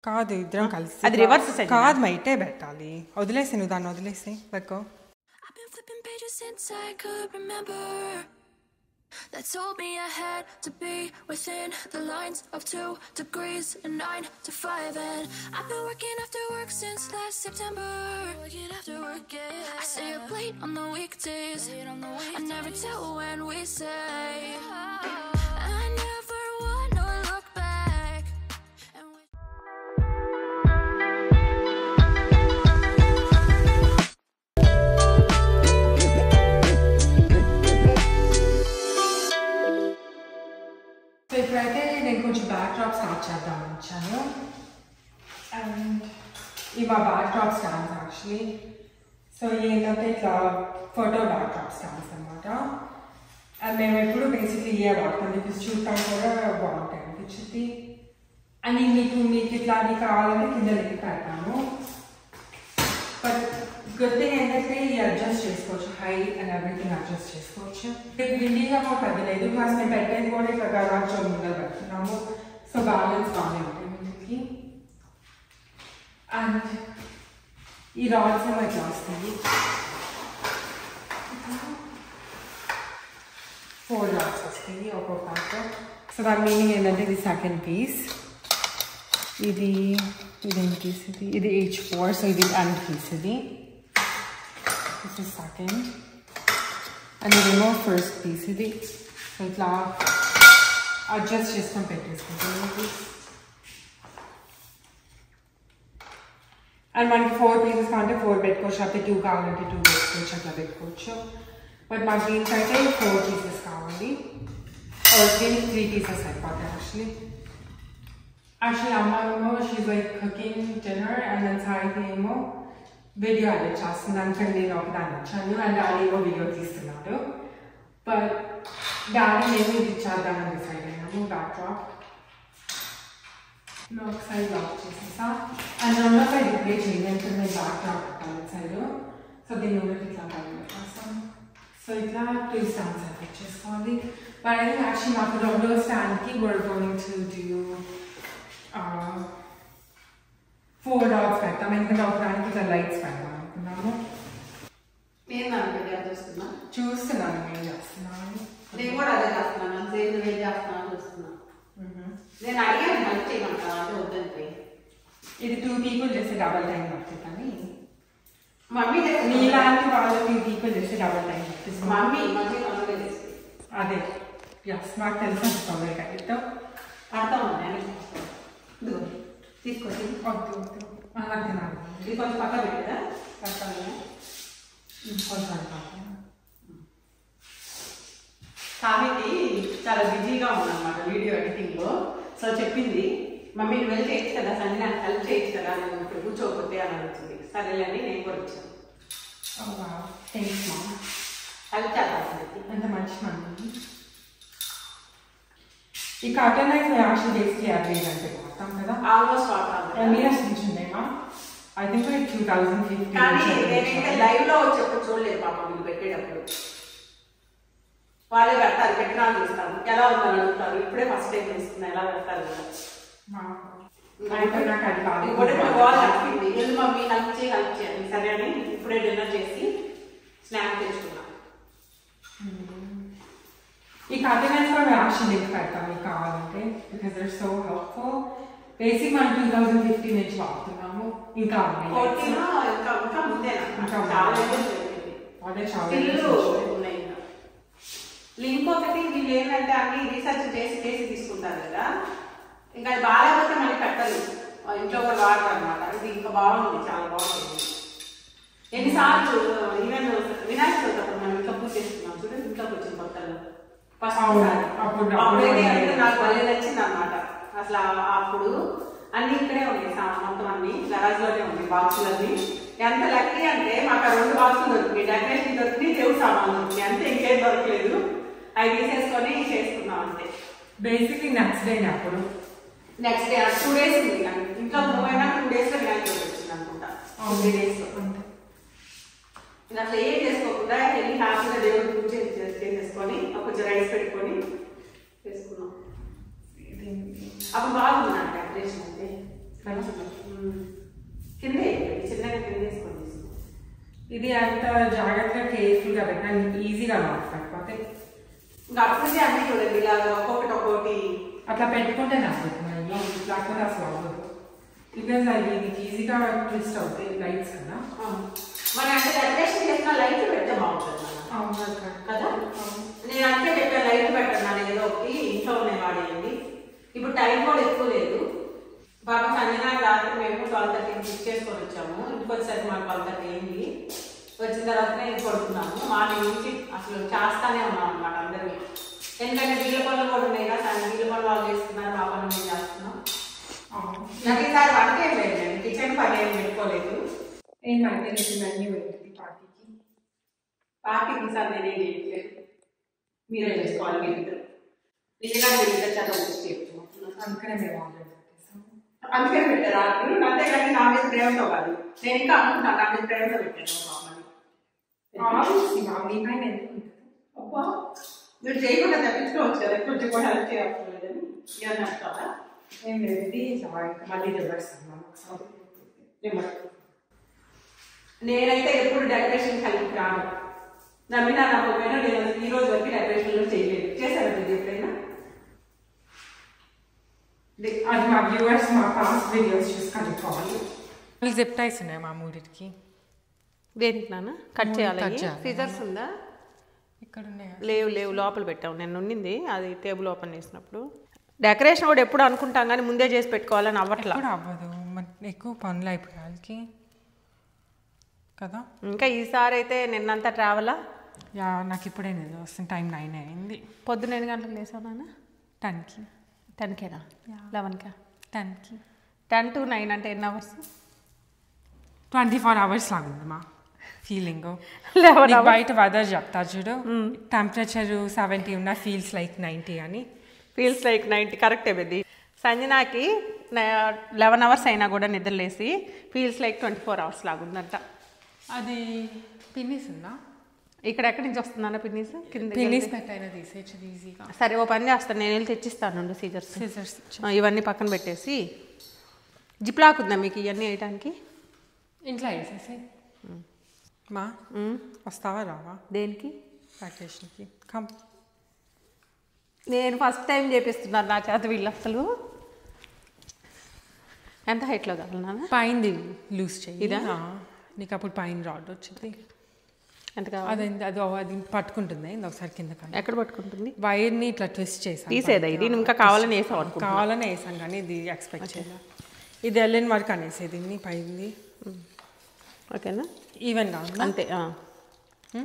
కాదు ఇద్దరం కలిసి అది రివర్స్ సైడ్ కాదు మైటే పెట్టాలి వదిలేసి నువ్వు దాన్ని వదిలేసి పెట్టుకో That told me I had to be within the lines of 2 degrees and 9 to 5 and I've been working after work since last September. Working after work, yeah. I stay up late on the weekdays. I never tell when we say I never wanna look back. ఇప్పుడైతే నేను కొంచెం back drop start చేద్దామని వచ్చాను and ఈ మా back drop stands actually so ఏంటంటే ఇట్లా photo back drop stands అనమాట అండ్ మేము ఎప్పుడు బేసిక్లీ ఇయే వాడతాం మీకు చూడటానికి కూడా బాగుంటాయి అనిపించింది అండ్ మీకు ఇట్లాంటివి కావాలంటే కింద లింక్ పెడతాను బట్ గుడ్ థింగ్ ఏంటంటే ఈ అడ్జస్ట్ చేసుకోవచ్చు హైట్ అండ్ ఎవ్రీథింగ్ అడ్జస్ట్ చేసుకోవచ్చు విండీగా కూడా పెద్దలేదు ప్లస్ మేము పెట్టేది కూడా ఇట్లా గరాజ్ ముందర పెడుతున్నాము సో బ్యాలెన్స్ బాగానే ఉంటాయి మీకు అండ్ ఈ రాడ్స్ ఏమో ఇట్లా వస్తాయి 4 రాడ్స్ వస్తాయి ఒక్కొక్క సో దాని మీనింగ్ ఏంటంటే ఇది సెకండ్ పీస్ ఇదేం పీస్ ఇది H4 సో ఇది అండ్ పీస్ ఇది this is second and the remote first piece ఇది సో ఇట్లా అడ్జస్ట్ చేసుకొని పెట్టేసుకుంటాను అండ్ మనకి 4 పీసెస్ కావాలంటే 4 పెట్టుకోవచ్చు అయితే 2 కావాలంటే 2 పెట్టుకోవచ్చు అట్లా పెట్టుకోవచ్చు బట్ మాకు దీనికైతే 4 పీసెస్ కావాలి దీనికి 3 పీసెస్ అయిపోతాయి యాక్చువల్లీ అమ్మ ఏమో she like cooking dinner and then సాయికి ఏమో వీడియో ఎడిట్ చేస్తున్నాను కానీ నేను ఒకదాన్ని వచ్చాను అండ్ డాడీ ఏమో వీడియో తీస్తున్నాడు బట్ డాడీ నేను ఇది ఇచ్చేద్దామని డిసైడ్ అయినాము బ్యాక్ డ్రాప్ ఒక సైడ్ లాక్ చేసేసా అండ్ రెండో సైడ్ ఇప్పుడే చేయండి నేను బ్యాక్ డ్రాప్ పెట్టాలి సైడ్ సో దీని ముందు ఇట్లా పెట్టేస్తాం సో ఇట్లా 2 స్టాండ్స్ సెలెక్ట్ చేసుకోవాలి బట్ ఐ థింక్ యాక్చువల్లీ మాకు రెండో స్టాండ్కి we're going to do 4 dots పెడతాం ఎందుకంటే ఒకదానికి ఇట్లా లైట్స్ పెడతాం అనుకున్నాము నేను చూస్తున్నాను ఏం చేస్తున్నాను నేను కూడా అదే చేస్తున్నాను సేమ్ నువ్వేం చేస్తున్నాను చూస్తున్నాను నేను అడిగాను హెల్ప్ చేయమంటాను అంటే వద్దంటే ఇది 2 people చేస్తే డబల్ టైం పడుతుంది కానీ మమ్మీ నీలాంటి వాళ్ళు 2 people చేస్తే డబల్ టైం పడుతుంది మమ్మీ చేస్తుంది అదే ఎస్ నాకు తెలుసు తొందరగా అయితే అర్థం ఉంది తీసుకొచ్చి వద్దు నాకు తినాలి ఇది కొంచెం పక్క పెట్టదా పక్కన కొంచెం కావేకి చాలా బిజీగా ఉందన్నమాట వీడియో ఎడిటింగ్లో సో చెప్పింది మమ్మీ నువ్వు వెళ్ళి చేయొచ్చు కదా సండే నాకు హెల్ప్ చేయొచ్చు కదా నేను ఇప్పుడు కూర్చోకపోతే అని అడుగుతుంది సరేలేని నేను కూడా వచ్చాను థ్యాంక్స్ మా హెల్ప్ చేద్దాం అంత మంచి మంది ఈ కాటన్ లైఫ్ యాక్చువల్ బేసిక్లీ యాభై అంటే వాడతాం కదా ఆల్మోస్ట్ వాడతాం మీరు అసలు ఐ థింక్ 2015 కానీ నేనైతే లైవ్ లో వచ్చేప్పుడు చూడలేదు పాప వీళ్ళు పెట్టేటప్పుడు వాళ్ళే పెడతారు పెట్టినా చూస్తారు ఎలా ఉందని అడుగుతారు ఇప్పుడే ఫస్ట్ టైం తీసుకున్నా ఎలా పెడతారు కదా వెళ్ళి మమ్మీ హెల్ప్ చేయాలి సరే అని ఇప్పుడే డిన్నర్ చేసి స్నాక్ తెచ్చుకున్నా ఈ కాటన్స్ కూడా యాక్షన్ లింక్ పెడతాం మీకు కావాలంటే because they're so helpful basic మనం 2015 నుంచి వాడుతున్నాము ఇంకా లింక్ ఒకటి వీళ్ళు ఏంటంటే అన్ని రీసెర్చ్ చేసి తీసుకుంటారు కదా ఇంకా అది బాగాలేకపోతే మళ్ళీ పెట్టలేదు ఇంట్లో కూడా వాడతారు అనమాట ఇది ఇంకా బాగుంది చాలా బాగుంది ఎన్నిసార్లు ఈవెన్ వినాయక చవితి అప్పుడు మనం ఇంట్లో పూజ చేసుకున్నాం చూడండి ఇంట్లోకి వచ్చిన కొత్తలో అప్పుడైతే నాకు భలే నచ్చింది అనమాట అసలు అప్పుడు అన్ని ఇక్కడే ఉన్నాయి మొత్తం అన్ని గరాజ్ లోనే ఉన్నాయి బాక్సులన్నీ ఎంత లక్కీ అంటే మాకు 2 బాక్సులు దొరికినాయి డెకరేషన్ దొరికినాయి దేవుడు సామాన్లు దొరికినాయి అంతే ఇంకేం దొరకలేదు అవి తీసేసుకొని చేసుకున్నాం అంతే బేసిక్లీ నెక్స్ట్ డే అప్పుడు నెక్స్ట్ డే 2 days ఉంది ఇంట్లో మూవ్ అయినా 2 days లో వినాయక చవితి వచ్చింది అనుకుంటా 3 days లో ఇంకా అట్లా ఏం చేసుకోకుండా వెళ్ళి హ్యాపీగా దేవుడు పూజ చేసేసుకొని కొంచెం రైస్ పెట్టుకొని చేసుకున్నాం అప్పుడు బాగుంది నాకు డెకరేషన్ అయితే కిందే చిన్నగా కింద వేసుకొని ఇది అంత జాగ్రత్తగా కేర్ఫుల్గా పెట్టినా ఈజీగా మాట్లాడిపోతే ఇంకా అప్పుడే అన్నీ చూడండి ఇలా ఒక్కొక్కటి అట్లా పెట్టుకుంటే నచ్చుతున్నాయి లేకపోతే అసలు అవ్వదు బికాజ్ అవి నీకు ఈజీగా ట్విస్ట్ అవుతాయి లైట్స్ కదా మన అంటే డెకరేషన్ చేసిన లైట్ పెడితే బాగుంటుంది కదా నేను అంటే పెట్టా లైట్ పెట్టాను ఏదో ఒకటి ఇంట్లో ఉన్నాయి వాడేయండి ఇప్పుడు టైం కూడా ఎక్కువ లేదు బాగా సంజన రాత్రి మేము 12:30 బుక్ చేసుకొని వచ్చాము ఇంటికి వచ్చేసరికి మాకు 12:30 అయింది వచ్చిన తర్వాతనే ఇంటికి పడుకున్నాము మార్నింగ్ నుంచి అసలు చేస్తానే ఉన్నాం అనమాట అందరినీ ఎందుకంటే వీళ్ళ పనులు కూడా ఉన్నాయి కదా వీళ్ళ పనులు వాళ్ళు చేస్తున్నారు మా పనులు మేము చేస్తున్నాం నాకు ఈసారి వంట ఏం లేదు కిచెన్ పని ఏం పెట్టుకోలేదు ఏంటంటే నీకు మెన్యూ ఏంటిది పార్టీకి ఈసారి నేనేం చేయట్లేదు మీరే చేసుకోవాలి మీరు నిజంగా మీరు ఇంత చదువు చెప్తున్నాను అందుకనే మేము ఆర్డర్ అందుకే పెట్టారు రాత్రి అంతేగాని నా మీద ప్రేమతో కాదు నేను ఇంకా అనుకుంటాను నా మీద ప్రేమతో పెట్టాను అబ్బా మీరు చేయకుండా తప్పించుకోవచ్చు కదా కొంచెం కూడా హెల్ప్ చేయలేదని ఏమన్నా కదా ఏం లేదు మళ్ళీ రివర్స్ నేనైతే ఎప్పుడు డెకరేషన్ హెల్ప్ రాను నమ్మినా నమ్మకపోయినా నేను ఈ రోజు వరకు డెకరేషన్లో చేయలేదు చేశాను ఇది ఎప్పుడైనా అది మా వ్యూవర్స్ మా పాస్ట్ వీడియోస్ చూసి కనుక్కోవాలి జిప్ టైస్ ఉన్నాయి మా మూడికి దేనికి నాన్న కట్ చేయాలి సీజర్స్ ఉందా ఇక్కడ ఉన్నాయి లేవు లోపల పెట్టాము నేను ఉండింది అది టేబుల్ ఓపెన్ చేసినప్పుడు డెకరేషన్ కూడా ఎప్పుడు అనుకుంటాం కానీ ముందే చేసి పెట్టుకోవాలని అవ్వట్లా అవ్వదు ఎక్కువ పనులు అయిపోయాలకి కదా ఇంకా ఈసారి అయితే నిన్నంతా ట్రావెలా నాకు ఇప్పుడే నేను వస్తుంది టైం 9 అయింది పొద్దున 8 గంటలకు లేసావు నాన్న 10కి 10కేనా 11కా 10కి 10 to 9 అంటే ఎన్ని అవర్స్ 24 hours లాగుంది మా ఫీలింగ్ బయట వెదర్ చెప్తా చూడు టెంపరేచర్ 70 ఉన్నా ఫీల్స్ లైక్ 90 అని ఫీల్స్ లైక్ 90 కరెక్టే బెద్ది సంజనాకి 11 hours అయినా కూడా నిద్రలేసి ఫీల్స్ లైక్ 24 hours లాగుందంట అది పిన్నిస్ ఉందా ఇక్కడ ఎక్కడి నుంచి వస్తుందన్న పిన్నీస్ కింద పిన్నీస్ పెట్టైనా తీసేయచ్చు ఈజీగా సరే ఓ పని చేస్తాను నేను వెళ్ళి తెచ్చిస్తాను సీజర్స్ ఇవన్నీ పక్కన పెట్టేసి జిప్లాక్ ఉందా మీకు ఇవన్నీ వేయడానికి ఇంట్లో వేసేసి మా వస్తావా రావా దేనికి వెకేషన్కి కమ్ నేను ఫస్ట్ టైం చేపిస్తున్నాను నా చేత వీళ్ళు అసలు ఎంత హైట్లో కావాలన్నా పైంది లూజ్ చెయ్యి ఇదా నీకు అప్పుడు పైన రాడ్ వచ్చింది ఎంత కావాలి అది పట్టుకుంటుంది ఒకసారి కింద ఎక్కడ పట్టుకుంటుంది వైర్ని ఇట్లా ట్విస్ట్ చేసాను తీసేదా ఇది ఇంకా కావాలని వేసాం కావాలని వేసాను కానీ ఇది ఎక్స్పెక్ట్ చేయాలి ఇది వెళ్ళిన వరకు అనేసేది పైంది ఓకేనా ఈవెన్ కావాలి అంతే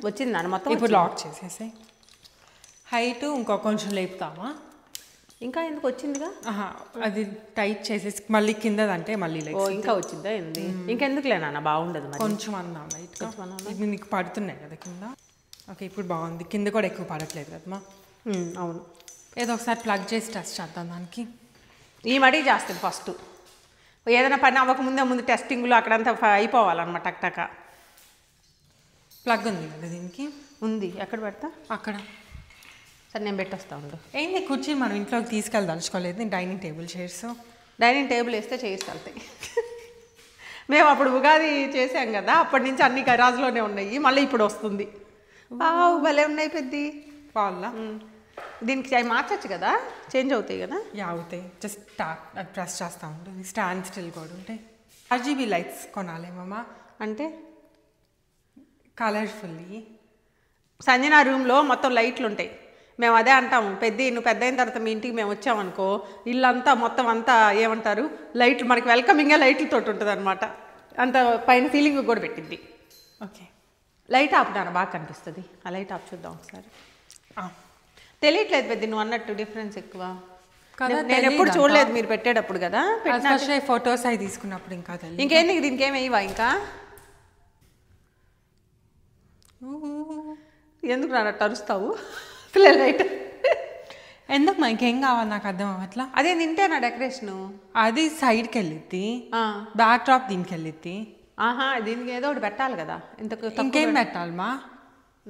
వచ్చింది నాన్న మొత్తం ఇప్పుడు లాక్ చేసేసి హైట్ ఇంకో కొంచెం లేపుతామా ఇంకా ఎందుకు వచ్చిందిగా అది టైట్ చేసేసి మళ్ళీ కిందదంటే మళ్ళీ ఇంకా వచ్చిందా ఏంది ఇంకెందుకు లేనా బాగుండదు కొంచెం అన్నాం లైట్ ఇది నీకు పడుతున్నాయి కదా కింద ఓకే ఇప్పుడు బాగుంది కింద కూడా ఎక్కువ పడట్లేదు కదమ్మా అవును ఏదో ఒకసారి ప్లగ్ చేసి టెస్ట్ చేద్దాం దానికి ఈ మడి చేస్తుంది ఫస్ట్ ఏదైనా పని అవ్వకముందే ముందు టెస్టింగ్లో అక్కడంతా అయిపోవాలన్నమాట టక్ ప్లగ్ ఉంది కదా దీనికి ఉంది ఎక్కడ పెడతా అక్కడ సరే నేను పెట్టేస్తా ఉండు ఏంటి కుర్చీని మనం ఇంట్లోకి తీసుకెళ్ళదలుచుకోలేదు dining table chairs dining table వేస్తే చైర్స్ వెళ్తాయి మేము అప్పుడు ఉగాది చేసాం కదా అప్పటి నుంచి అన్ని గరాజ్లోనే ఉన్నాయి మళ్ళీ ఇప్పుడు వస్తుంది భలే ఉన్నాయి పెద్ద వాళ్ళ దీనికి మార్చచ్చు కదా చేంజ్ అవుతాయి కదా అవుతాయి జస్ట్ ప్రెస్ చేస్తూ ఉంటుంది స్టాండ్ స్టిల్ కూడా ఉంటాయి RGB లైట్స్ కొనాలేమమ్మా అంటే కలర్ఫుల్లీ సంజన రూమ్లో మొత్తం లైట్లు ఉంటాయి మేము అదే అంటాము నువ్వు పెద్ద అయిన తర్వాత మీ ఇంటికి మేము వచ్చామనుకో ఇల్లంతా మొత్తం అంతా ఏమంటారు లైట్లు మనకి వెల్కమింగ్గా లైట్లతో ఉంటుంది అనమాట అంత పైన సీలింగ్ కూడా పెట్టింది ఓకే లైట్ ఆఫ్ నాన్న బాగా కనిపిస్తుంది ఆ లైట్ ఆఫ్ చూద్దాం ఒకసారి తెలియట్లేదు పెద్ద నువ్వు అన్నట్టు డిఫరెన్స్ ఎక్కువ నేను ఎప్పుడు చూడలేదు మీరు పెట్టేటప్పుడు కదా ఫొటోస్ అవి తీసుకున్నప్పుడు ఇంకా ఇంకేంది దీనికి ఏమి వేయవా ఇంకా ఎందుకు నాన్నట్టు అరుస్తావు లైట్ ఎందుకు మా ఇంకేం కావాలి నాకు అర్థం అవ్వట్లా అదే తింటేనా డెకరేషను అది సైడ్కి వెళ్ళిద్ది బ్యాక్ డ్రాప్ దీనికి వెళ్ళిద్ది దీనికి ఏదో ఒకటి పెట్టాలి కదా ఇంకేం పెట్టాలి మా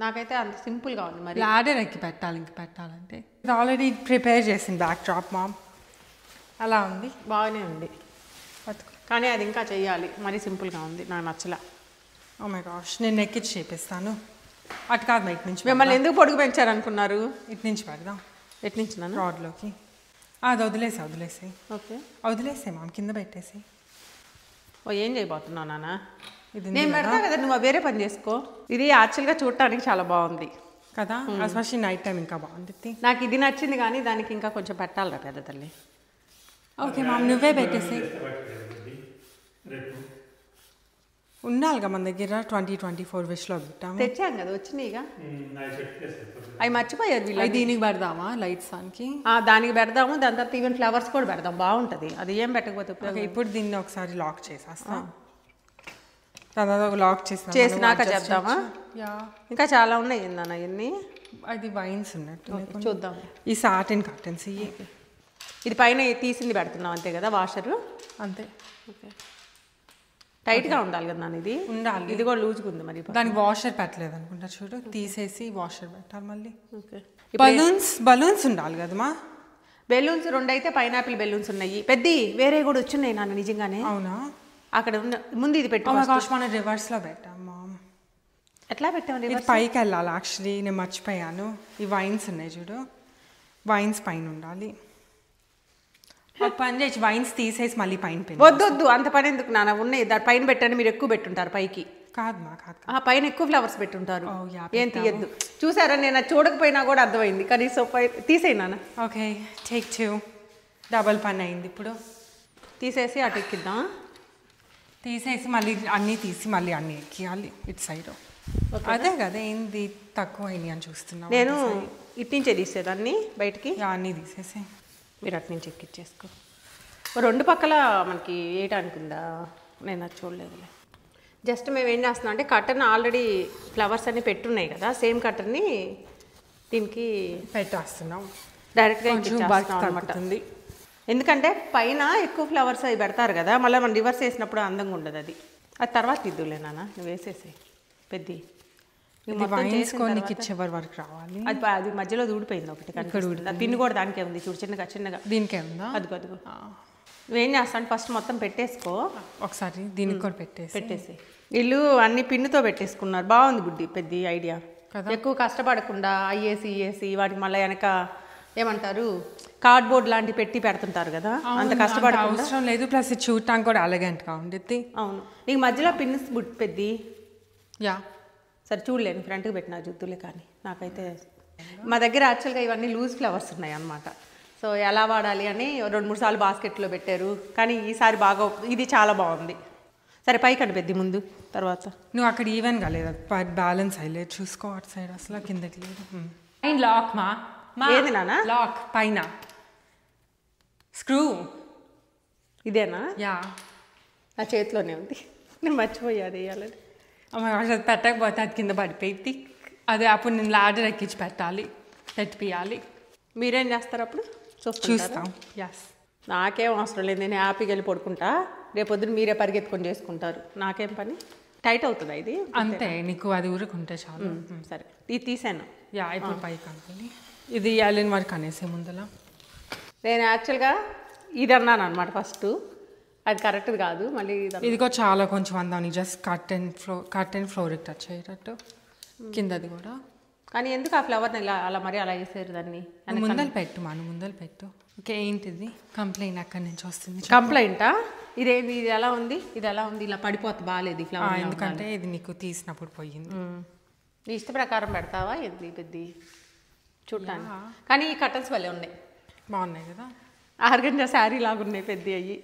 నాకైతే అంత సింపుల్గా ఉంది మరి లాడర్ ఎక్కి పెట్టాలి ఇంక పెట్టాలంటే ఇది ఆల్రెడీ ప్రిపేర్ చేసింది బ్యాక్ డ్రాప్ మామ్ అలా ఉంది బాగానే ఉంది బతుకు కానీ అది ఇంకా చెయ్యాలి, మరీ సింపుల్గా ఉంది, నాకు నచ్చలా. ఓ మై గాష్, నేను నెక్కిచ్చి చేపిస్తాను. అటు కాదు, బయట నుంచి. మిమ్మల్ని ఎందుకు పొడుగు పెంచారనుకున్నారు? ఇటు నుంచి పెడదాం. ఎటు నుంచి నాన్న? రాడ్లోకి. అది వదిలేసి ఓకే, వదిలేసే మామ, కింద పెట్టేసి. ఓ ఏం చేయబోతున్నావు నాన్న? ఇది నేను పెడతా కదా, నువ్వు వేరే పని చేసుకో. ఇది యాక్చువల్గా చూడటానికి చాలా బాగుంది కదా, ఎస్పెషల్లీ నైట్ టైం ఇంకా బాగుంది. నాకు ఇది నచ్చింది, కానీ దానికి ఇంకా కొంచెం పెట్టాలరా పెద్ద తల్లి. ఓకే మామ, నువ్వే పెట్టేసి. ఉండాలిగా మన దగ్గర 2024 విష్లో పెట్టాము. తెచ్చాం కదా, వచ్చినాయిగా. అవి మర్చిపోయారు వీళ్ళు. దీనికి పెడదామా లైట్స్ దానికి? దానికి పెడదాము, దాని తర్వాత ఈవెన్ ఫ్లవర్స్ కూడా పెడదాం, బాగుంటుంది. అది ఏం పెట్టకపోతే ఇప్పుడు దీన్ని ఒకసారి లాక్ చేసేస్తాం. తర్వాత లాక్ చేసినాక చెప్దామా? ఇంకా చాలా ఉన్నాయి ఏందన్న ఇవన్నీ. అది వైన్స్ ఉన్నట్టు చూద్దాం. ఈ సాటిన్ కర్టన్స్ ఇది పైన తీసింది పెడుతున్నాం అంతే కదా, వాషరు అంతే. ఓకే, టైట్గా ఉండాలి కదా నాన్న, ఇది ఉండాలి. ఇది కూడా లూజ్గా ఉంది మరి. దానికి వాషర్ పెట్టలేదు అనుకుంటా, చూడు. తీసేసి వాషర్ పెట్టాలి మళ్ళీ. ఓకే, బలూన్స్ ఉండాలి కదమ్మా. బెలూన్స్ 2 అయితే పైనాపిల్ బెలూన్స్ ఉన్నాయి, పెద్ద వేరే కూడా వచ్చున్నాయి నాన్న నిజంగానే. అవునా? అక్కడ ఉన్న ముందు ఇది పెట్టాం. మనం రివర్స్లో పెట్టాం. ఎట్లా పెట్టాం? ఇది పైకి వెళ్ళాలి. యాక్చువల్లీ నేను మర్చిపోయాను. ఈ వైన్స్ ఉన్నాయి చూడు, వైన్స్ పైన ఉండాలి. పని చేసి వైన్స్ తీసేసి మళ్ళీ పైన పెట్టి. వద్దు అంత పని ఎందుకు నాన్న, ఉన్నాయి దాని పైన పెట్టండి. మీరు ఎక్కువ పెట్టుంటారు పైకి. కాదు పైన ఎక్కువ ఫ్లవర్స్ పెట్టుంటారు. ఏం తీయద్దు. చూసారా, నేను అది చూడకపోయినా కూడా అర్థమైంది. కనీసం తీసేయి నాన్న. Okay, take 2. డబల్ పని అయింది. ఇప్పుడు తీసేసి అటు ఎక్కిద్దాం. తీసేసి మళ్ళీ అన్నీ తీసి మళ్ళీ అన్నీ ఎక్కియాలి ఇటు సైడ్. అదే కదా, ఏంది తక్కువ అయినాయి అని చూస్తున్నాను. నేను ఇటు నుంచే తీసేదాన్ని బయటికి. అన్నీ తీసేసి మీరు అటు నుంచి ఎక్కిచ్చేసుకో. 2 పక్కల మనకి వేయడానికి ఉందా? నేను అది చూడలేదులే. జస్ట్ మేము ఏం చేస్తున్నాం అంటే, కట్టర్ని ఆల్రెడీ ఫ్లవర్స్ అన్నీ పెట్టున్నాయి కదా, సేమ్ కట్టర్ని దీనికి పెట్టేస్తున్నాం. డైరెక్ట్గా అనమాట. ఎందుకంటే పైన ఎక్కువ ఫ్లవర్స్ అవి పెడతారు కదా, మళ్ళీ మనం రివర్స్ వేసినప్పుడు అందంగా ఉండదు. అది తర్వాత ఇద్దులే నాన్న, నువ్వు వేసేసి పెద్ద చివరి వరకు రావాలి. అది మధ్యలో దూడిపోయింది ఒకటి, పిన్ను కూడా దానికే ఉంది చూడు, చిన్నగా దీనికే ఉందా? అదిగో నువ్వేం చేస్తాను, ఫస్ట్ మొత్తం పెట్టేసుకో. ఒకసారి దీనికి కూడా పెట్టేసి వీళ్ళు అన్ని పిన్నుతో పెట్టేసుకున్నారు. బాగుంది బుడ్డి, పెద్ద ఐడియా. ఎక్కువ కష్టపడకుండా ఐఏసి వాటికి మళ్ళీ వెనక ఏమంటారు కార్డ్బోర్డ్ లాంటివి పెట్టి పెడుతుంటారు కదా, అంత కష్టపడ అవసరం లేదు. ప్లస్ చూడటానికి కూడా ఎలగెంట్గా ఉండిద్ది. అవును, నీకు మధ్యలో పిన్స్ పెద్ద. యా సరే చూడలేను, ఫ్రంట్కి పెట్టిన జుత్తులే. కానీ నాకైతే మా దగ్గర యాక్చువల్గా ఇవన్నీ లూజ్ ఫ్లవర్స్ ఉన్నాయి అన్నమాట. సో ఎలా వాడాలి అని 2-3 సార్లు బాస్కెట్లో పెట్టారు, కానీ ఈసారి బాగా ఇది చాలా బాగుంది. సరే పైకి అని పెద్ద ముందు, తర్వాత నువ్వు అక్కడ ఈవెన్గా లేదు, బ్యాలెన్స్ అయ్యలేదు. చూసుకో అటు సైడ్, అసలు కిందకి లేదు. లాక్ ఏది నాన్న? లాక్ పైన స్క్రూ ఇదేనా? యా, నా చేతిలోనే ఉంది, నేను మర్చిపోయా అది వేయాలని. అది పెట్టకపోతే అది కింద పడిపోయింది. అదే అప్పుడు నేను లాడర్ ఎక్కించి పెట్టిపియాలి. మీరేం చేస్తారు అప్పుడు? చూస్తాం. యస్, నాకేం అవసరం లేదు, నేను హ్యాపీగా వెళ్ళి పడుకుంటా. రేపొద్దున మీరే పరిగెత్తుకొని చేసుకుంటారు, నాకేం పని. టైట్ అవుతుందా ఇది? అంతే, నీకు అది ఊరుకుంటే చాలు. సరే ఇది తీసాను. యా, ఇప్పుడు పైకి అనుకోండి. ఇది ఇవ్వాలని వరకు అనేసే ముందల. నేను యాక్చువల్గా ఇది అన్నాను అనమాట ఫస్ట్, అది కరెక్ట్ కాదు. మళ్ళీ ఇదిగో చాలా కొంచెం అందాన్ని జస్ట్ కర్టెన్ ఫ్లోర్కి టచ్ అయ్యేటట్టు, కిందది కూడా. కానీ ఎందుకు ఆ ఫ్లవర్ని అలా మరి అలా వేసారు దాన్ని? ముందలు పెట్టు. ఓకే, ఏంటిది కంప్లైంట్ ఎక్కడి నుంచి వస్తుంది? కంప్లైంటా? ఇదేంది, ఇది ఎలా ఉంది, ఇలా పడిపోతుంది, బాగాలేదు ఈ ఫ్లవర్. ఎందుకంటే ఇది నీకు తీసినప్పుడు పోయింది. నీ ఇష్ట ప్రకారం పెడతావా ఏంది పెద్ద చూడటానికి? కానీ ఈ కర్టన్స్ భలే ఉన్నాయి, బాగున్నాయి కదా. ఆర్గంజా శారీ లాగా ఉన్నాయి పెద్ద అయ్యి.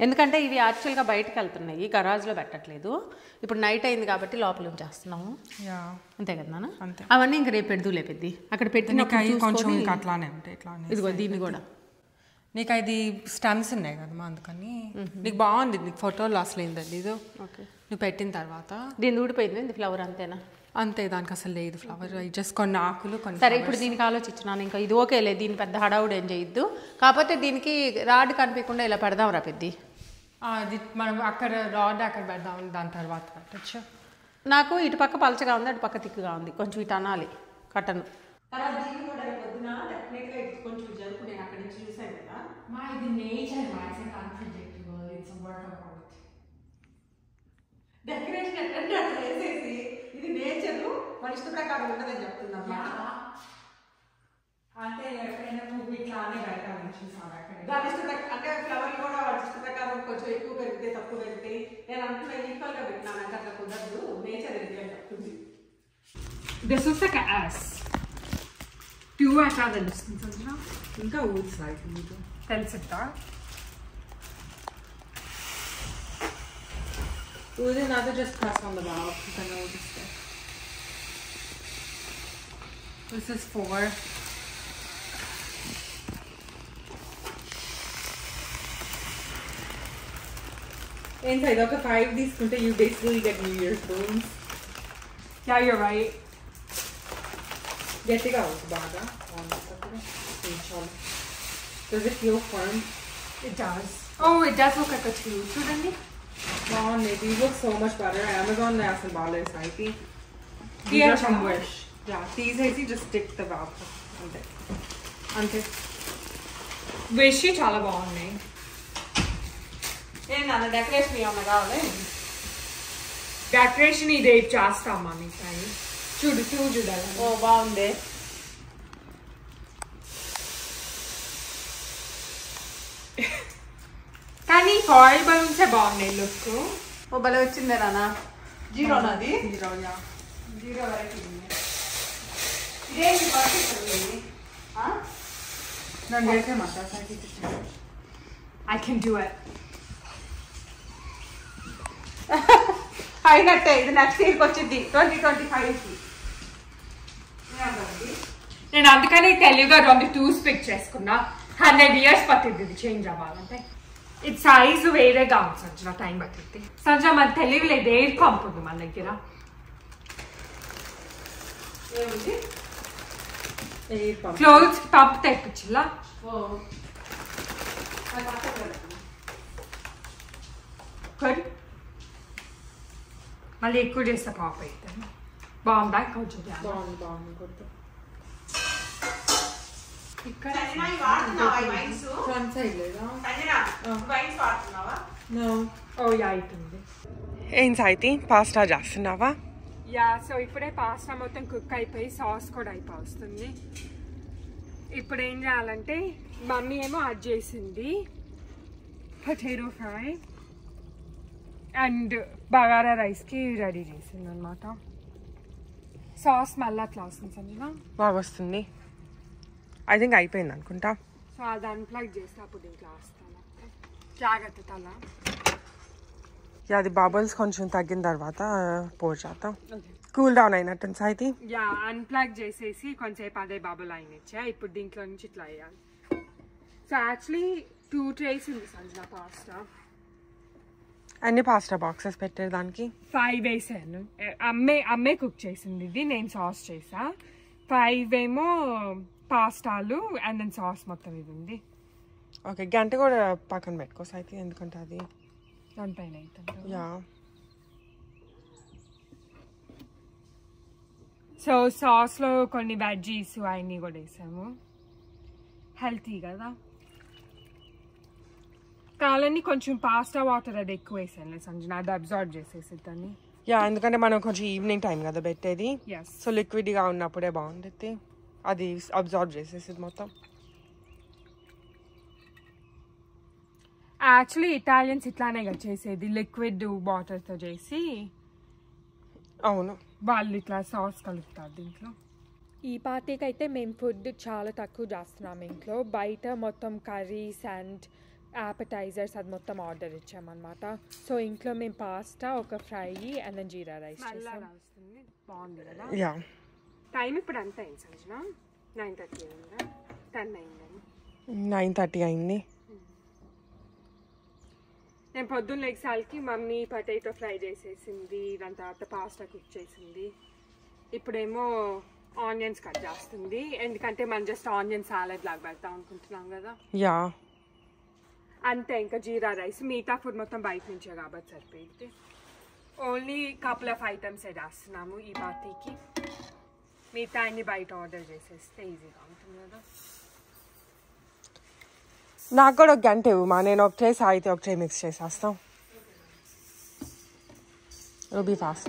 ఎందుకంటే ఇవి యాక్చువల్గా బయటకు వెళ్తున్నాయి, గరాజ్లో పెట్టట్లేదు. ఇప్పుడు నైట్ అయింది కాబట్టి లోపల ఉంచేస్తున్నాము. అంతే కదా నాన్న? అంతే. అవన్నీ ఇంక రేపు పెడదులే పెద్ద. అక్కడ పెట్టిన కొంచెం అట్లానే ఉంటాయి. ఇదిగో దీన్ని కూడా. నీకు అది స్టెమ్స్ ఉన్నాయి కదమ్మా, అందుకని నీకు బాగుంది. నీకు ఫోటోలో అసలు ఏంటది ఇది. ఓకే, నువ్వు పెట్టిన తర్వాత దీన్ని ఊడిపోయింది ఫ్లవర్, అంతేనా? అంతే, దానికి అసలు లేదు ఫ్లవర్, జస్ట్ కొన్ని ఆకులు కొన్ని. సరే, ఇప్పుడు దీనికి ఆలోచించినాను. ఇంకా ఇది ఓకేలే, దీని పెద్ద హడావుడు ఏం చేయొద్దు. కాకపోతే దీనికి రాడ్ కనిపించకుండా ఇలా పెడదాం రా పెద్ద. అది మనం అక్కడ రాడ్ అక్కడ పెడదాం, దాని తర్వాత పెట్టచ్చు. నాకు ఇటు పక్క పలచగా ఉంది, అటు పక్క తిక్కుగా ఉంది, కొంచెం ఇటు అనాలి కట్టను. తర్వాత దీన్ని కూడా పొద్దున డెఫినెట్గా కొంచెం జరుపు. నేను అక్కడి నుంచి చూసాను కదా. ఇది nature, it's unpredictable, it's work about. Decoration ఎట్లంటే అట్లా వేసేసి ఇది నేచర్ మన ఇష్ట ప్రకారం ఉండదని చెప్తున్నా. అంటే ఎక్కడైనా పువ్వు ఇట్లానే పెడతాను చూసాను అక్కడ. దాని ఇష్ట అంటే ఫ్లవర్లు కూడా వాళ్ళ ఇష్ట ప్రకారం కొంచెం ఎక్కువ పెరిగితే తక్కువ పెరిగితే నేను అంటున్నా ఈక్వల్గా పెట్టినాను అంటే అట్లా కుదరదు. నేచర్ ఏంటి అని చెప్తుంది. This looks like an S. 2 అట్లా తెలుస్తుంది సంజన. ఇంకా ఊడ్సాయి మీకు తెలుసుతా. ఊది నాతో just press on the valve because I know this stuff. This is 4. ఏంటి ఇదొక 5 తీసుకుంటే you basically get New Year's balloons. Yeah, you're right. గట్టిగా అవుతుంది బాగా. Does it feel firm? It does. Oh, it does look like a 2. చూడండి. Maybe it looks so much better. Amazon లో అసలు బాగాలేదు సాయికి. These are from Wish. Yeah, తీసేసి just stick the valve. అంతే. Wish చాలా బాగున్నాయి. ఏంటి అన్న డెకరేషన్ ఏమన్నా కావాలి? డెకరేషన్ ఇదే చేస్తామా మీ సాయి. చూడు చూడాలి. ఓ బాగుంది. కానీ ఫాయిల్ బలూన్సే బాగున్నాయి లుక్. ఓ భలే వచ్చిందే నాన్న. జీరోనాది? జీరో వరకు ఇదేంటి పర్ఫెక్ట్ ఉంది. నన్ను చేసే మాట Sai. I can do it. అయినట్టే ఇది నెక్స్ట్ ఇయర్కి వచ్చింది 2025కి. నేను అందుకని తెలివిగా 2 2s పిక్ చేసుకున్నా. 100 years పట్టింది ఇది చేంజ్ అవ్వాలంటే. ఇది సైజు వేరేగా ఉంది సంజన. టైం పట్టింది సంజన. మన తెలివి లేదు. ఎయిర్ పంప్ ఉంది మన దగ్గర. ఏముంది? Air pump. క్లోత్స్ పంప్ తెప్పించిలా. మళ్ళీ ఎక్కువ చేస్తే పాప అవుతాను. బాగుందా? కొంచెం బాగుంది కొడుతు. ఇక్కడ ఫ్రంట్ సైడ్ లేదా? అవుతుంది. ఏం సాయితి పాస్తా చేస్తున్నావా? యా. సో ఇప్పుడే పాస్తా మొత్తం కుక్ అయిపోయి సాస్ కూడా అయిపోతుంది. ఇప్పుడు ఏం చేయాలంటే మమ్మీ ఏమో యాడ్ చేసింది పొటాటో ఫ్రై అండ్ బగారా రైస్కి రెడీ చేసింది అనమాట. సాస్ మళ్ళీ అట్లా వస్తుంది సంజన. బాగా వస్తుంది. ఐ థింక్ అయిపోయింది అనుకుంటా. సో అది అన్ప్లగ్ చేస్తే అప్పుడు ఇంట్లో వస్తాను. జాగ్రత్త తల. అది బబుల్స్ కొంచెం తగ్గిన తర్వాత పోర్ చేద్దాం. కూల్ డౌన్ అయినట్టు సాయితి. యా అన్ప్లగ్ చేసేసి కొంచెంసేపు అదే బబుల్ అయినిచ్చా. ఇప్పుడు దీంట్లో నుంచి ఇట్లా వేయాలి. సో యాక్చువల్లీ 2 trays ఉంది సంజన పాస్తా. అన్ని పాస్తా బాక్సెస్ పెట్టారు దానికి. 5 వేసాను. అమ్మే కుక్ చేసింది ఇది. నేను సాస్ చేసా. 5 ఏమో పాస్తాలు అండ్ దెన్ సాస్ మొత్తం ఇది ఉంది. ఓకే గంట కూడా పక్కన పెట్టుకో సాయితి ఎందుకంటే అది దానిపైన అవుతుంది. యా. సో సాస్లో కొన్ని వెజ్జీస్ అవన్నీ కూడా వేసాము. హెల్తీ కదా. కాలని కొంచెం పాస్తా వాటర్ అది ఎక్కువ వేసాను సంజన. అది అబ్జార్బ్ చేసేసి దాన్ని. యా ఎందుకంటే మనం కొంచెం ఈవినింగ్ టైం కదా పెట్టేది. ఎస్. సో లిక్విడ్గా ఉన్నప్పుడే బాగుంటుంది. అది అబ్జార్బ్ చేసేసి మొత్తం. యాక్చువల్లీ ఇటాలియన్స్ ఇట్లానే కదా చేసేది. లిక్విడ్ వాటర్తో చేసి అవును వాళ్ళు ఇట్లా సాస్ కలుపుతారు దీంట్లో. ఈ పార్టీకి అయితే మేము ఫుడ్ చాలా తక్కువ చేస్తున్నాం ఇంట్లో. బయట మొత్తం కర్రీస్ అండ్ యాపటైజర్స్ అది మొత్తం ఆర్డర్ ఇచ్చామన్నమాట. సో ఇంట్లో మేము పాస్తా, ఒక fry and then jeera rice చేసాం. బాగుంది కదా. యా. టైం ఇప్పుడు అంత అయింది సంజన. 9:30 అయిందా? 10 అయిందని. 9:30 అయింది. నేను పొద్దున్న లెగ్సాలకి మమ్మీ పొటాటో ఫ్రై చేసేసింది. దాని తర్వాత పాస్తా కుక్ చేసింది. ఇప్పుడేమో ఆనియన్స్ కట్ చేస్తుంది. ఎందుకంటే మనం జస్ట్ ఆనియన్ సాలెడ్ లాగా పెడతాం అనుకుంటున్నాం కదా. యా. అంతే. ఇంకా జీరా రైస్ మిగతా ఫుడ్ మొత్తం బయట నుంచే కాబట్టి సరిపోయింది. ఓన్లీ కపుల్ ఆఫ్ ఐటమ్స్ వేస్తున్నాము ఈ పార్టీకి. మిగతా అన్ని బయట ఆర్డర్ చేసేస్తే ఈజీగా ఉంటుంది కదా. నాకు కూడా ఒక గంట ఇవ్వమా, నేను ఒక ట్రే సాయితే ఒక ట్రే మిక్స్ చేసేస్తాం. It'll be fast.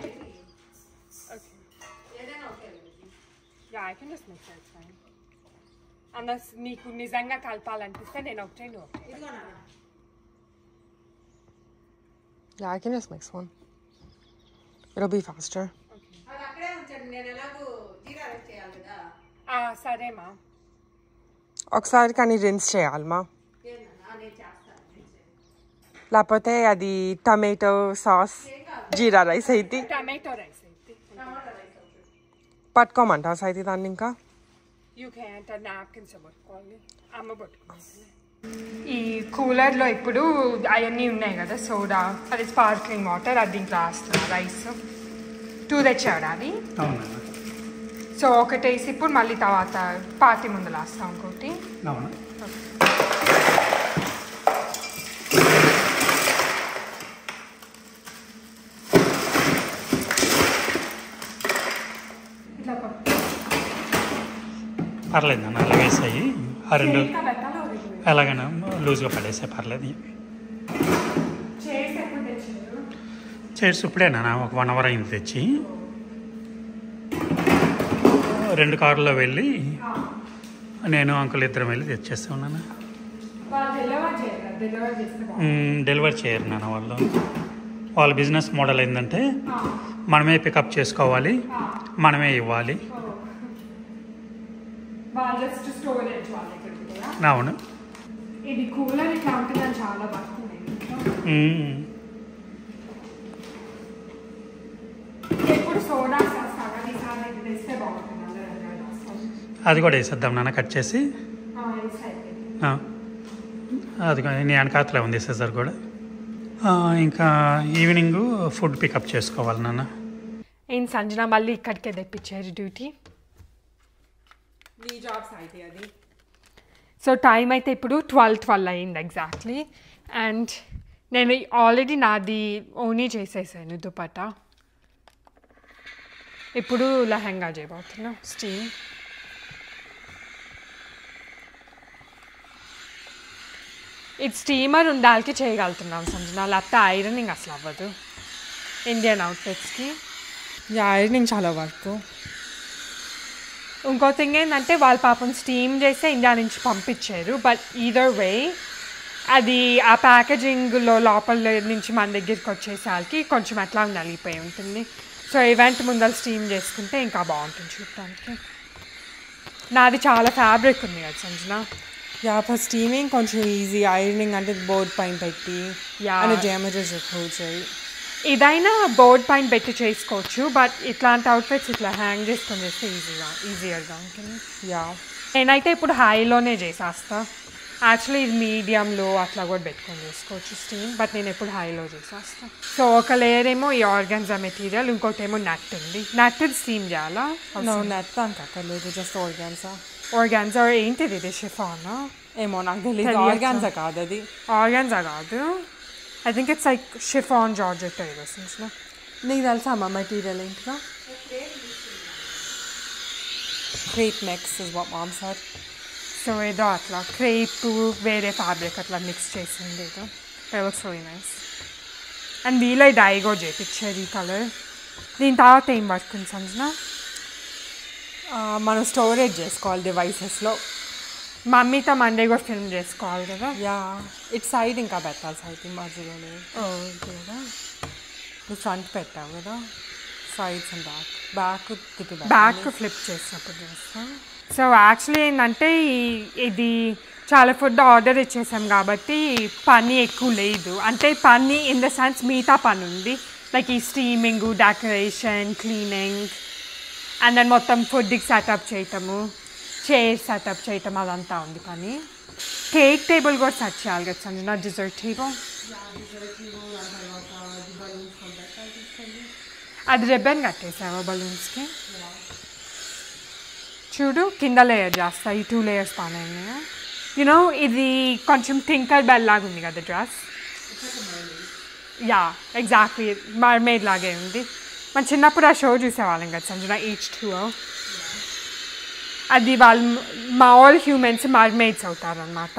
Yeah, I can just mix it, it's fine. Unless నీకు నిజంగా కలపాలనిపిస్తే నేను ఒక ట్రే నువ్వు ఒకటే. Yeah, I can just mix one. It'll be faster. అది అక్కడే ఉంచండి, నేను ఎలాగో జీరా రైస్ చేయాలి కదా. సరేమా, ఒకసారి కానీ రిన్స్ చేయాలమ్మా, లేకపోతే అది టమాటో సాస్ జీరా రైస్ అయితే టమాటో రైస్ అయితే పట్టుకోమంటావు సైతే దాన్ని ఇంకా ఈ కూలర్లో ఇప్పుడు అవన్నీ ఉన్నాయి కదా, సోడా అది స్పార్క్లింగ్ వాటర్, అది దీంట్లో వేస్తున్నా రైస్ 2 తెచ్చాడు అది. సో ఒకటి వేసి ఇప్పుడు మళ్ళీ తర్వాత పార్టీ ముందు వేస్తాం ఇంకోటి. పర్లేదు అన్న, అలా వేసాయి ఆ రెండు ఎలాగైనా లూజ్గా పడేసే పర్లేదు. చైర్స్ ఇప్పుడేనా ఒక 1 hour అయింది తెచ్చి. 2 కార్లలో వెళ్ళి నేను అంకుల్ ఇద్దరం వెళ్ళి తెచ్చేస్తా ఉన్నాను. డెలివరీ చేయరు నాన్న వాళ్ళు. వాళ్ళ బిజినెస్ మోడల్ ఏంటంటే మనమే పికప్ చేసుకోవాలి, మనమే ఇవ్వాలి. అవును, ఇది కూలర్ ఇట్లా ఉంటుందని చాలా బాగుంది. ఎప్పుడు సోడా వేస్తే బాగుంటుంది. అది కూడా వేసేద్దాం నాన్న, కట్ చేసి. అది నీ వెనకాతలే ఉంది సిజర్ కూడా. ఇంకా ఈవినింగ్ ఫుడ్ పికప్ చేసుకోవాలి నాన్న. ఏం సంజన మళ్ళీ ఇక్కడికే తెప్పించారు డ్యూటీ. నీ జాబ్స్ అయితే అది. సో టైం అయితే ఇప్పుడు 12 అయింది ఎగ్జాక్ట్లీ. అండ్ నేను ఆల్రెడీ నాది ఓనీ చేసేసాను దుపట్టా. ఇప్పుడు లెహంగా చేయబోతున్నా స్టీమ్. ఇది స్టీమర్ ఉండాలికి చేయగలుగుతున్నాం సంజన, లేకపోతే ఐరనింగ్ అసలు అవ్వదు ఇండియన్ అవుట్ఫిట్స్కి. ఐరనింగ్ చాలా వర్క్. ఇంకో థింగ్ ఏంటంటే వాళ్ళు పాపం స్టీమ్ చేస్తే ఇండియా నుంచి పంపించారు. బట్ ఈదర్ వే అది ఆ ప్యాకేజింగ్లో లోపల నుంచి మన దగ్గరికి వచ్చేసరికి కొంచెం ఎట్లా నలిగిపోయి ఉంటుంది. సో ఈవెంట్ ముందర స్టీమ్ చేసుకుంటే ఇంకా బాగుంటుంది చూడటానికి. నాది చాలా ఫ్యాబ్రిక్ ఉంది కదా సంజన. ఫర్ స్టీమింగ్ కొంచెం ఈజీ, ఐరనింగ్ అంటే బోర్డ్ పైన పెట్టి డ్యామేజెస్ ఎక్కువ వచ్చాయి. ఇదైనా బోర్డ్ పైన పెట్టి చేసుకోవచ్చు, బట్ ఇట్లాంటి అవుట్ఫిట్స్ ఇట్లా హ్యాంగ్ చేసుకొని చేస్తే ఈజీగా ఉంటుంది. నేనైతే ఇప్పుడు హైలోనే చేసేస్తా. యాక్చువల్లీ ఇది మీడియంలో అట్లా కూడా పెట్టుకొని చేసుకోవచ్చు స్టీమ్, బట్ నేను ఎప్పుడు హైలో చేసేస్తాను. సో ఒక లేయర్ ఏమో ఈ ఆర్గాన్జా మెటీరియల్, ఇంకోటి ఏమో నట్ ఉంది. నట్ స్టీమ్ చేయాలా? నట్ అంకలేదు, జస్ట్ ఆర్గాన్జా ఏంటిది? ఇది షిఫానా ఏమో నాకు తెలియదు. ఆర్గాన్జా కాదు అది. ఆర్గాన్జా కాదు, I think it's like chiffon georgette ఏదో. నీకు తెలుసా అమ్మ మెటీరియల్ ఏంటిగా? Crepe necks is what mom said. So ఏదో అట్లా క్రేప్ వేరే ఫ్యాబ్రిక్ అట్లా మిక్స్ చేసింది ఏదో. It looks very nice. And వీళ్ళ డైగో చేయించారు ఈ కలర్. దీని తర్వాత ఏం వర్క్ ఉంది సంజన? మనం స్టోరేజ్ చేసుకోవాలి డివైసెస్లో. మమ్మీతో మండే కూడా ఫిల్మ్ చేసుకోవాలి కదా. ఇటు సైడ్ ఇంకా పెట్టాలి, సైడ్ మధ్యలోనే. కదా నువ్వు ఫ్రంట్ పెట్టావు కదా, సైడ్స్ అండ్ బ్యాక్ తిప్పి బ్యాక్ ఫ్లిప్ చేసినప్పుడు చేస్తాం. సో యాక్చువల్లీ ఏంటంటే ఇది చాలా ఫుడ్ ఆర్డర్ ఇచ్చేసాం కాబట్టి పని ఎక్కువ లేదు. అంటే పని ఇన్ ద సెన్స్ మిగతా పని ఉంది, లైక్ ఈ steaming, decoration, cleaning, and then మొత్తం ఫుడ్కి సెటప్ చేయటము, చైర్ సెటప్ చేయటం, అదంతా ఉంది పని. కేక్ టేబుల్ కూడా సెట్ చేయాలి కదా సంజన, డిజర్ట్ టేబుల్. అది రిబ్బన్ కట్టేసావా బలూన్స్కి? చూడు కింద లేయర్ చేస్తా, ఈ 2 layers పని అయినాయా. యూనో ఇది కొంచెం టింకర్ బెల్ లాగా ఉంది కదా డ్రెస్. ఎగ్జాక్ట్లీ మర్మేడ్ లాగే ఉంది. మన చిన్నప్పుడు ఆ షో చూసేవాళ్ళం కదా సంజన, H2O. అది వాళ్ళు మా ఆల్ హ్యూమన్స్ మర్మేడ్స్ అవుతారనమాట.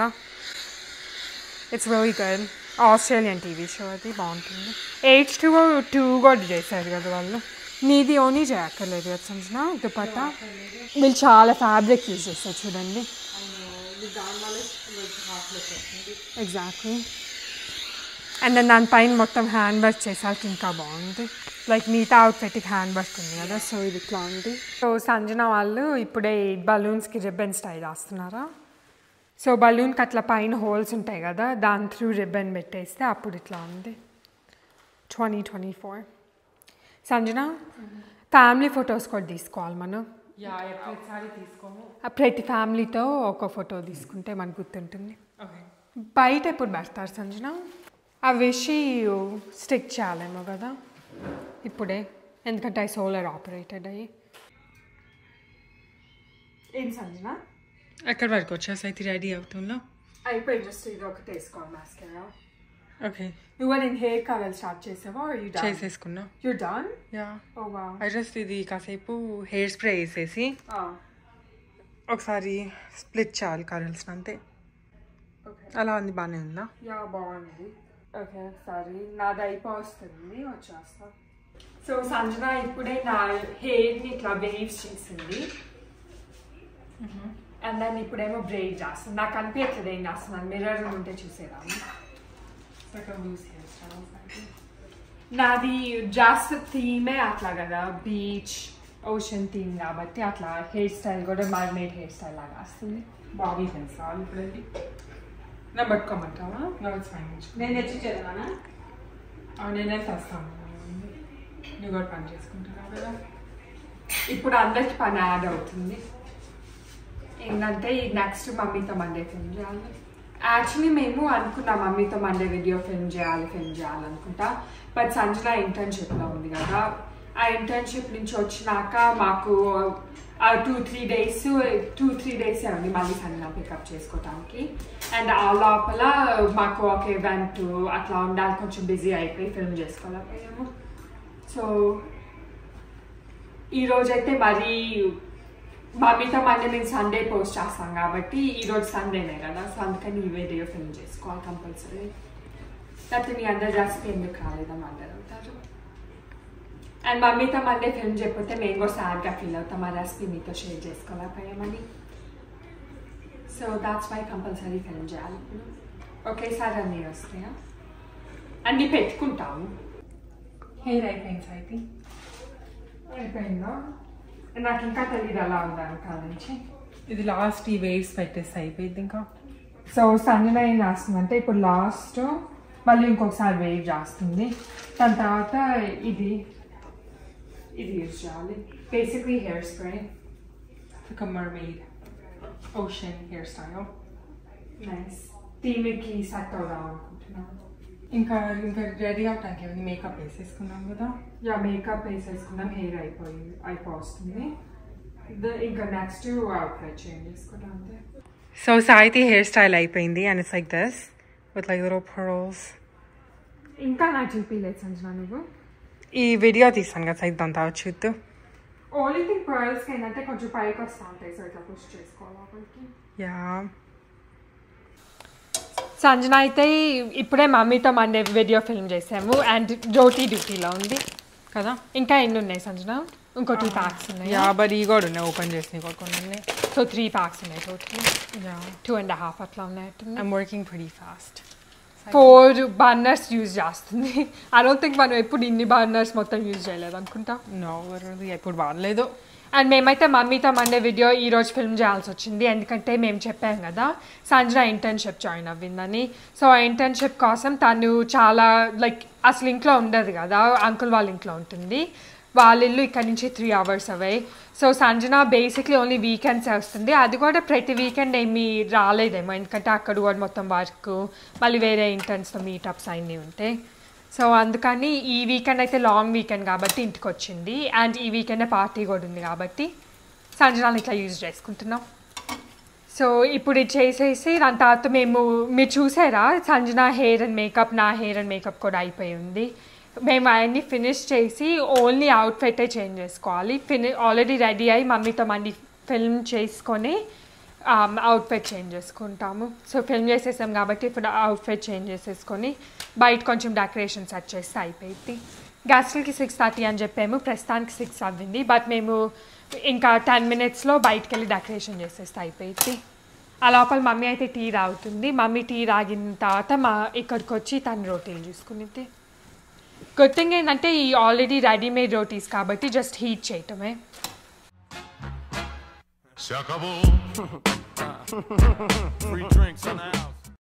It's very good Australian TV show అది బాగుంటుంది H2O2 కూడా చేశారు కదా వాళ్ళు నీది ఓనీ చేయక్కర్లేదు కదా సంజన దుపట్టా వీళ్ళు చాలా ఫ్యాబ్రిక్ యూజ్ చేస్తారు చూడండి ఎగ్జాక్ట్లీ అండ్ దానిపైన మొత్తం హ్యాండ్ వర్క్ చేసాక ఇంకా బాగుంది లైక్ మిగతా అవుట్ఫిట్కి హ్యాండ్ వర్క్ ఉంది కదా సో ఇది ఇట్లా ఉంది సో సంజన వాళ్ళు ఇప్పుడే బలూన్స్కి రిబ్బన్ స్టైల్ రాస్తున్నారా సో బలూన్కి అట్లా పైన హోల్స్ ఉంటాయి కదా దాని త్రూ రిబ్బన్ పెట్టేస్తే అప్పుడు ఇట్లా ఉంది 2024 సంజన ఫ్యామిలీ ఫొటోస్ కూడా తీసుకోవాలి మనం ప్రతిసారి తీసుకోము ప్రతి ఫ్యామిలీతో ఒక ఫోటో తీసుకుంటే మనకు గుర్తుంటుంది బయట ఎప్పుడు పెడతారు సంజన ఆ విషి స్టిక్ చేయాలేమో కదా ఇప్పుడే ఎందుకంటే అవి సోలార్ ఆపరేటెడ్ అయ్యి ఏం సంజన ఎక్కడి వరకు వచ్చేసి అయితే రెడీ అవుతుందో అయిపోయి జస్ట్ ఇది ఒకటి వేసుకోవాలి మాస్కరా ఓకే నువ్వు నేను హెయిర్ కలర్ స్టార్ట్ చేసావా చేసేసుకున్నా యూ డన్ యా ఓ వా ఐ జస్ట్ ఇది కాసేపు హెయిర్ స్ప్రే వేసేసి ఒకసారి స్ప్లిట్ చేయాలి కరల్స్ అంతే అలా ఉంది బాగానే ఉందా యా బాగుంది ఓకే సారీ నాది అయిపోతుంది వచ్చేస్తా సో సంజన ఇప్పుడే నా హెయిర్ని ఇట్లా వేవ్స్ చేసింది అండ్ దాన్ని ఇప్పుడేమో బ్రేక్ చేస్తుంది నాకు అనిపించట్లేదు ఏం చేస్తున్నాను మిర్రర్ ఉంటే చూసేదాన్ని నాది జస్ట్ థీమే అట్లా కదా బీచ్ ఓషన్ థీమ్ కాబట్టి అట్లా హెయిర్ స్టైల్ కూడా మర్మేడ్ హెయిర్ స్టైల్ లాగా వస్తుంది బాబీ పెన్సాల్ ఇప్పుడు నా పట్టుకోమంటావా నేను తెచ్చిచ్చేదానా నేనే తెస్తాను నువ్వు కూడా పని చేసుకుంటున్నావు కదా ఇప్పుడు అందరికి పని యాడ్ అవుతుంది ఏంటంటే ఈ నెక్స్ట్ మమ్మీతో మండే ఫిల్మ్ చేయాలి యాక్చువల్లీ మేము అనుకున్నాం మమ్మీతో మండే వీడియో ఫిల్మ్ చేయాలనుకుంటా బట్ సంజన ఇంటర్న్షిప్లో ఉంది కదా ఆ ఇంటర్న్షిప్ నుంచి వచ్చినాక మాకు 2-3 days ఉంది మళ్ళీ సంజన పికప్ చేసుకోవటానికి అండ్ ఆ లోపల మాకు ఒక ఈవెంట్ అట్లా ఉండాలి కొంచెం బిజీ అయిపోయి ఫిల్మ్ చేసుకోలేకపోయాము సో ఈరోజైతే మరీ మమ్మీతో మళ్ళీ నేను సండే పోస్ట్ చేస్తాం కాబట్టి ఈరోజు సండేనే కదా సో అందుకని ఈ వీడియో ఫిల్మ్ చేసుకోవాలి కంపల్సరీ లేకపోతే మీ అందరు రెసిపీ ఎందుకు రాలేదని అందరు అవుతారు అండ్ మమ్మీతో మండే ఫిల్మ్ చెప్పితే మేము కూడా సాడ్గా ఫీల్ అవుతాం ఆ రెసిపీ మీతో షేర్ చేసుకోలేకపోయామని so that's why compulsory film చేయాలి ఇప్పుడు ఒకేసారి అన్నీ వస్తాయా అన్నీ పెట్టుకుంటాము హెయిర్ అయిపోయింది అయితే అయిపోయిందా నాకు ఇంకా తెలియదు అలా ఉందని కాదని ఇది లాస్ట్ ఈ వేవ్స్ పెట్టేసి అయిపోయింది ఇంకా సో సంజన ఏం చేస్తుందంటే ఇప్పుడు లాస్ట్ మళ్ళీ ఇంకొకసారి వేవ్ చేస్తుంది దాని తర్వాత ఇది యూజ్ చేయాలి basically hair spray like a mermaid ocean hairstyle. Nice థీమ్కి సెట్ అవుదాం అనుకుంటున్నాను ఇంకా రెడీ అవటానికి మేకప్ వేసేసుకున్నాం కదా యా మేకప్ వేసేసుకున్నాం హెయిర్ అయిపోతుంది ఇంకా నెక్స్ట్ అవుట్ఫిట్ చేంజ్ చేసుకుంటాం అంతే సో సాయితి హెయిర్ స్టైల్ అయిపోయింది and it's like this with like little pearls. ఇంకా నాకు చూపించలేదు సంజన నువ్వు ఈ వీడియో తీస్తాను కదా సైడ్ అంతా చూద్దు ఓన్లీ థింగ్ పర్ల్స్కి ఏంటంటే కొంచెం పైకి వస్తూ ఉంటాయి సో ఇట్లా పుష్ చేసుకోవాలి ఒకరికి యా సంజన అయితే ఇప్పుడే మమ్మీతో మండే వీడియో ఫిల్మ్ చేసాము అండ్ జ్యోతి డ్యూటీలో ఉంది కదా ఇంకా ఎన్ని ఉన్నాయి సంజన ఇంకో 2 packs ఉన్నాయి యా బట్ ఈ కూడా ఉన్నాయి ఓపెన్ చేసి కూడా కొన్ని ఉన్నాయి సో 3 packs ఉన్నాయి టోటల్ యా 2.5 అట్లా ఉన్నాయి I'm working pretty fast 4 burners use చేస్తుంది ఐ డోంట్ థింక్ మనం ఎప్పుడు ఇన్ని బర్నర్స్ మొత్తం యూజ్ చేయలేదు అనుకుంటా నో లిటరల్లీ ఎప్పుడు వాడలేదు అండ్ మేమైతే మమ్మీతో మండే వీడియో ఈరోజు ఫిల్మ్ చేయాల్సి వచ్చింది ఎందుకంటే మేము చెప్పాం కదా సంజన ఇంటర్న్షిప్ జాయిన్ అవ్విందని సో ఆ ఇంటర్న్షిప్ కోసం తను చాలా లైక్ అసలు ఇంట్లో ఉండదు కదా అంకుల్ వాళ్ళ ఇంట్లో ఉంటుంది వాళ్ళ ఇల్లు ఇక్కడ నుంచి 3 hours అవే so Sanjana basically only weekends వస్తుంది అది కూడా ప్రతి వీకెండ్ ఏమీ రాలేదేమో ఎందుకంటే అక్కడ కూడా మొత్తం వర్క్ మళ్ళీ వేరే ఇంటర్న్స్తో మీటప్స్ అన్నీ ఉంటాయి సో అందుకని ఈ వీకెండ్ అయితే లాంగ్ వీకెండ్ కాబట్టి ఇంటికి వచ్చింది అండ్ ఈ వీకెండ్ పార్టీ కూడా ఉంది కాబట్టి సంజనాలు ఇట్లా యూజ్ చేసుకుంటున్నాం సో ఇప్పుడు ఇది చేసేసి దాని తర్వాత మీరు చూసారా సంజన హెయిర్ అండ్ మేకప్ నా హెయిర్ అండ్ మేకప్ కూడా అయిపోయి ఉంది మేము అవన్నీ ఫినిష్ చేసి ఓన్లీ అవుట్ఫిటే చేంజ్ చేసుకోవాలి ఆల్రెడీ రెడీ అయ్యి మమ్మీతో మళ్ళీ ఫిల్మ్ చేసుకొని అవుట్ఫిట్ చేంజ్ చేసుకుంటాము. సో ఫిల్మ్ చేసేసాం కాబట్టి ఇప్పుడు అవుట్ఫిట్ చేంజ్ చేసేసుకొని బయట కొంచెం డెకరేషన్ సెట్ చేస్తే అయిపోయింది. గ్యాస్ట్కి 6:30 అని చెప్పాము, ప్రస్తుతానికి 6 అవ్వింది. బట్ మేము ఇంకా 10 minutesలో బయటకు వెళ్ళి డెకరేషన్ చేసేస్తే అయిపోయింది. ఆ లోపల మమ్మీ అయితే టీ తాగుతుంది. మమ్మీ టీ తాగిన తర్వాత ఇక్కడికి వచ్చి తను రోటీలు చూసుకునేది. గుడ్ థింగ్ ఏంటంటే ఈ ఆల్రెడీ రెడీమేడ్ రోటీస్ కాబట్టి జస్ట్ హీట్ చేయటమే. Se acabó. Free drinks in the house.